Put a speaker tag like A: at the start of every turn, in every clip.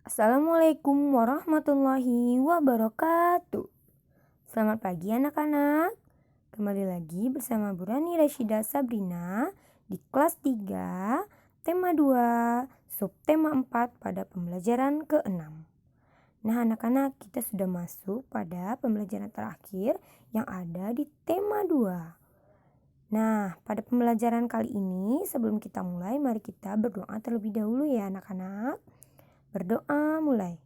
A: Assalamualaikum warahmatullahi wabarakatuh. Selamat pagi anak-anak. Kembali lagi bersama Bu Rani Rasyida Sabrina di kelas 3, tema 2, subtema 4 pada pembelajaran ke-6. Nah anak-anak, kita sudah masuk pada pembelajaran terakhir yang ada di tema 2. Nah, pada pembelajaran kali ini sebelum kita mulai, mari kita berdoa terlebih dahulu ya anak-anak. Berdoa mulai.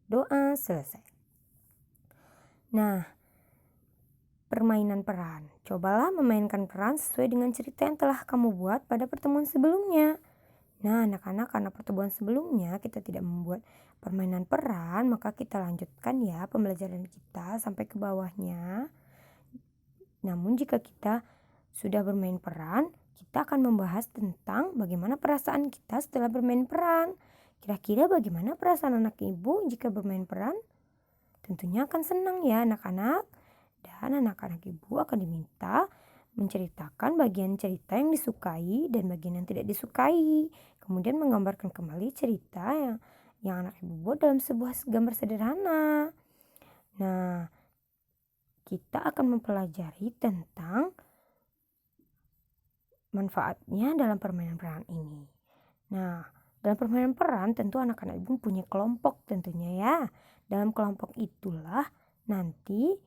A: Doa selesai. Nah, permainan peran. Cobalah memainkan peran sesuai dengan cerita yang telah kamu buat pada pertemuan sebelumnya. Nah, anak-anak, karena pertemuan sebelumnya kita tidak membuat permainan peran, maka kita lanjutkan ya pembelajaran kita sampai ke bawahnya. Namun jika kita sudah bermain peran, kita akan membahas tentang bagaimana perasaan kita setelah bermain peran. Kira-kira bagaimana perasaan anak ibu jika bermain peran? Tentunya akan senang ya anak-anak. Dan anak-anak ibu akan diminta menceritakan bagian cerita yang disukai dan bagian yang tidak disukai. Kemudian menggambarkan kembali cerita yang anak ibu buat dalam sebuah gambar sederhana. Nah, kita akan mempelajari tentang manfaatnya dalam permainan peran ini. Nah, dalam permainan peran tentu anak-anak ibu punya kelompok tentunya ya. Dalam kelompok itulah nanti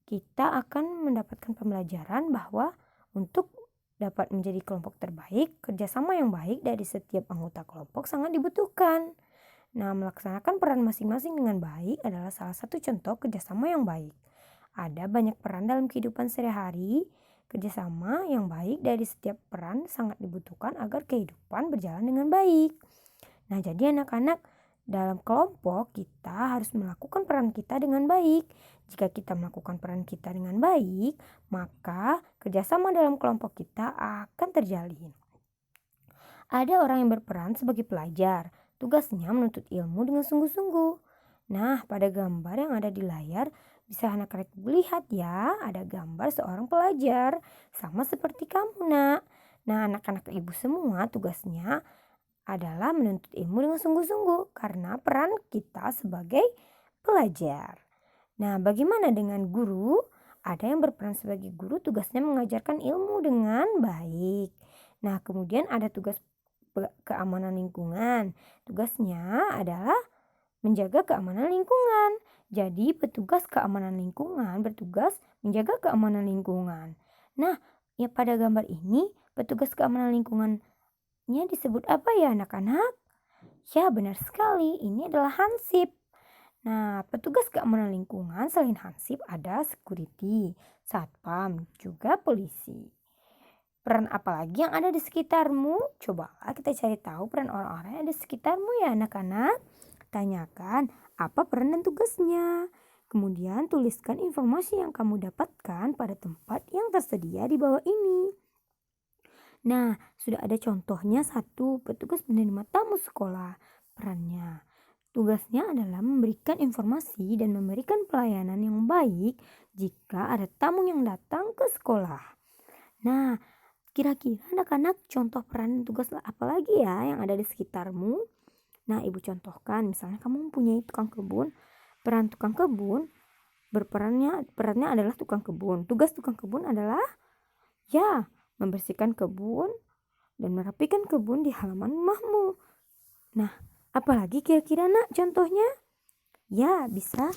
A: kita akan mendapatkan pembelajaran bahwa untuk dapat menjadi kelompok terbaik, kerjasama yang baik dari setiap anggota kelompok sangat dibutuhkan. Nah, melaksanakan peran masing-masing dengan baik adalah salah satu contoh kerjasama yang baik. Ada banyak peran dalam kehidupan sehari-hari. Kerjasama yang baik dari setiap peran sangat dibutuhkan agar kehidupan berjalan dengan baik. Nah, jadi anak-anak, dalam kelompok kita harus melakukan peran kita dengan baik. Jika kita melakukan peran kita dengan baik, maka kerjasama dalam kelompok kita akan terjalin. Ada orang yang berperan sebagai pelajar. Tugasnya menuntut ilmu dengan sungguh-sungguh. Nah, pada gambar yang ada di layar, bisa anak-anak lihat ya, ada gambar seorang pelajar. Sama seperti kamu, nak. Nah, anak-anak ibu semua tugasnya adalah menuntut ilmu dengan sungguh-sungguh karena peran kita sebagai pelajar. Nah, bagaimana dengan guru? Ada yang berperan sebagai guru, tugasnya mengajarkan ilmu dengan baik. Nah, kemudian ada tugas keamanan lingkungan. Tugasnya adalah menjaga keamanan lingkungan. Jadi petugas keamanan lingkungan bertugas menjaga keamanan lingkungan. Nah, ya pada gambar ini petugas keamanan lingkungannya disebut apa ya anak-anak? Ya benar sekali, ini adalah hansip. Nah, petugas keamanan lingkungan selain hansip ada security, satpam, juga polisi. Peran apa lagi yang ada di sekitarmu? Cobalah kita cari tahu peran orang-orang yang ada di sekitarmu ya anak-anak. Tanyakan apa peran dan tugasnya. Kemudian tuliskan informasi yang kamu dapatkan pada tempat yang tersedia di bawah ini. Nah, sudah ada contohnya satu, petugas penerima tamu sekolah. Perannya, tugasnya adalah memberikan informasi dan memberikan pelayanan yang baik jika ada tamu yang datang ke sekolah. Nah, kira-kira anak-anak contoh peran dan tugas apa lagi ya yang ada di sekitarmu? Nah, ibu contohkan, misalnya kamu mempunyai tukang kebun. Peran tukang kebun perannya adalah tukang kebun. Tugas tukang kebun adalah ya membersihkan kebun dan merapikan kebun di halaman rumahmu. Nah, apalagi kira-kira nak contohnya? Ya, bisa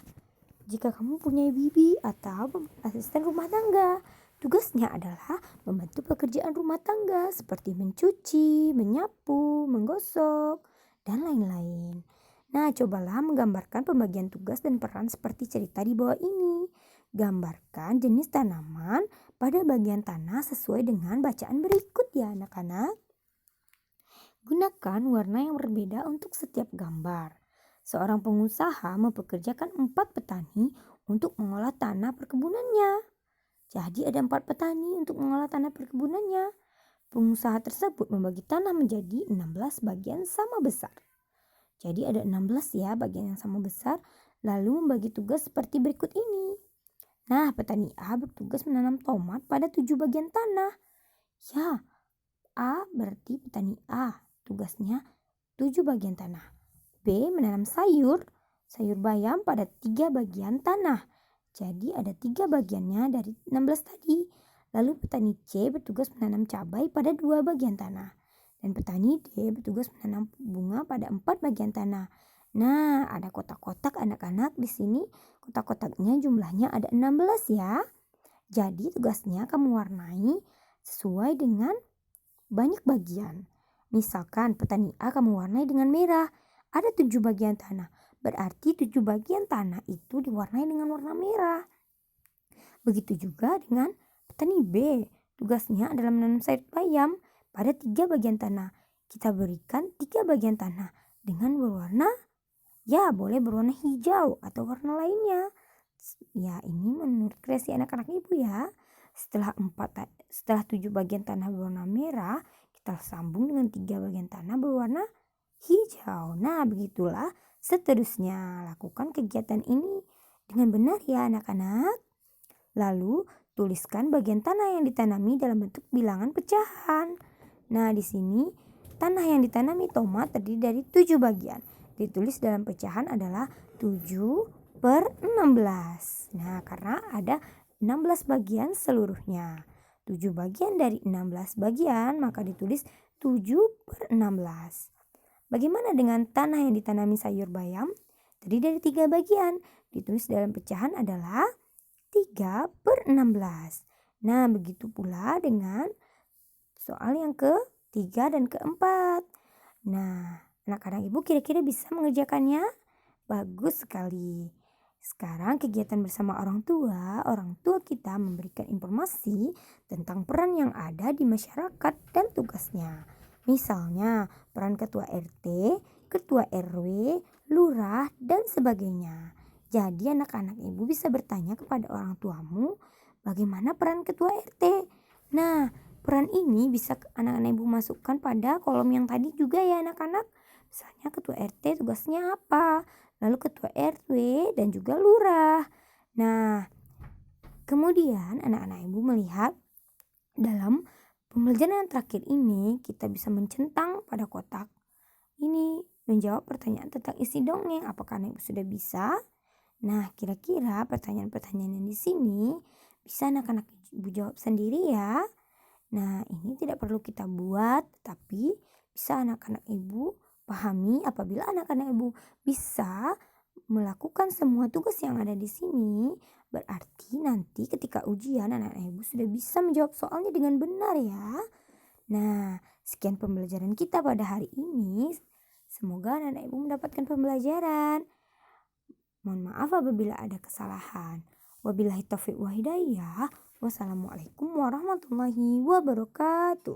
A: jika kamu punya bibi atau asisten rumah tangga. Tugasnya adalah membantu pekerjaan rumah tangga seperti mencuci, menyapu, menggosok, dan lain-lain. Nah, cobalah menggambarkan pembagian tugas dan peran seperti cerita di bawah ini. Gambarkan jenis tanaman pada bagian tanah sesuai dengan bacaan berikut ya anak-anak. Gunakan warna yang berbeda untuk setiap gambar. Seorang pengusaha mempekerjakan 4 petani untuk mengolah tanah perkebunannya. Jadi ada 4 petani untuk mengolah tanah perkebunannya. Pengusaha tersebut membagi tanah menjadi 16 bagian sama besar. Jadi ada 16 ya bagian yang sama besar, lalu membagi tugas seperti berikut ini. Nah, petani A bertugas menanam tomat pada 7 bagian tanah. Ya, A berarti petani A. Tugasnya 7 bagian tanah. B menanam sayur bayam pada 3 bagian tanah. Jadi ada 3 bagiannya dari 16 tadi. Lalu petani C bertugas menanam cabai pada 2 bagian tanah. Dan petani D bertugas menanam bunga pada 4 bagian tanah. Nah, ada kotak-kotak anak-anak di sini. Kotak-kotaknya jumlahnya ada 16 ya. Jadi tugasnya kamu warnai sesuai dengan banyak bagian. Misalkan petani A kamu warnai dengan merah. Ada 7 bagian tanah. Berarti 7 bagian tanah itu diwarnai dengan warna merah. Begitu juga dengan petani B. Tugasnya adalah menanam sayur bayam pada 3 bagian tanah. Kita berikan 3 bagian tanah dengan berwarna, ya boleh berwarna hijau atau warna lainnya. Ya ini menurut kreasi anak-anak ibu ya. Setelah 7 bagian tanah berwarna merah, kita sambung dengan 3 bagian tanah berwarna hijau. Nah, begitulah seterusnya. Lakukan kegiatan ini dengan benar ya anak-anak. Lalu tuliskan bagian tanah yang ditanami dalam bentuk bilangan pecahan. Nah, di sini tanah yang ditanami tomat terdiri dari 7 bagian. Ditulis dalam pecahan adalah 7/16. Nah, karena ada 16 bagian seluruhnya. 7 bagian dari 16 bagian maka ditulis 7/16. Bagaimana dengan tanah yang ditanami sayur bayam? Terdiri dari 3 bagian. Ditulis dalam pecahan adalah 3/16. Nah, begitu pula dengan soal yang ketiga dan keempat. Nah, anak-anak ibu kira-kira bisa mengerjakannya? Bagus sekali. Sekarang kegiatan bersama orang tua kita memberikan informasi tentang peran yang ada di masyarakat dan tugasnya. Misalnya peran ketua RT, ketua RW, lurah, dan sebagainya. Jadi anak-anak ibu bisa bertanya kepada orang tuamu bagaimana peran ketua RT. Nah, peran ini bisa anak-anak ibu masukkan pada kolom yang tadi juga ya anak-anak. Misalnya ketua RT tugasnya apa? Lalu ketua RW dan juga lurah. Nah, kemudian anak-anak ibu melihat dalam pembelajaran yang terakhir ini kita bisa mencentang pada kotak ini menjawab pertanyaan tentang isi dongeng. Apakah anak ibu sudah bisa? Nah, kira-kira pertanyaan-pertanyaan yang di sini bisa anak-anak ibu jawab sendiri ya. Nah, ini tidak perlu kita buat, tapi bisa anak-anak ibu pahami apabila anak-anak ibu bisa melakukan semua tugas yang ada di sini. Berarti nanti ketika ujian anak-anak ibu sudah bisa menjawab soalnya dengan benar ya. Nah, sekian pembelajaran kita pada hari ini. Semoga anak-anak ibu mendapatkan pembelajaran. Mohon maaf apabila ada kesalahan. Wabillahi taufiq wa hidayah. Wassalamualaikum warahmatullahi wabarakatuh.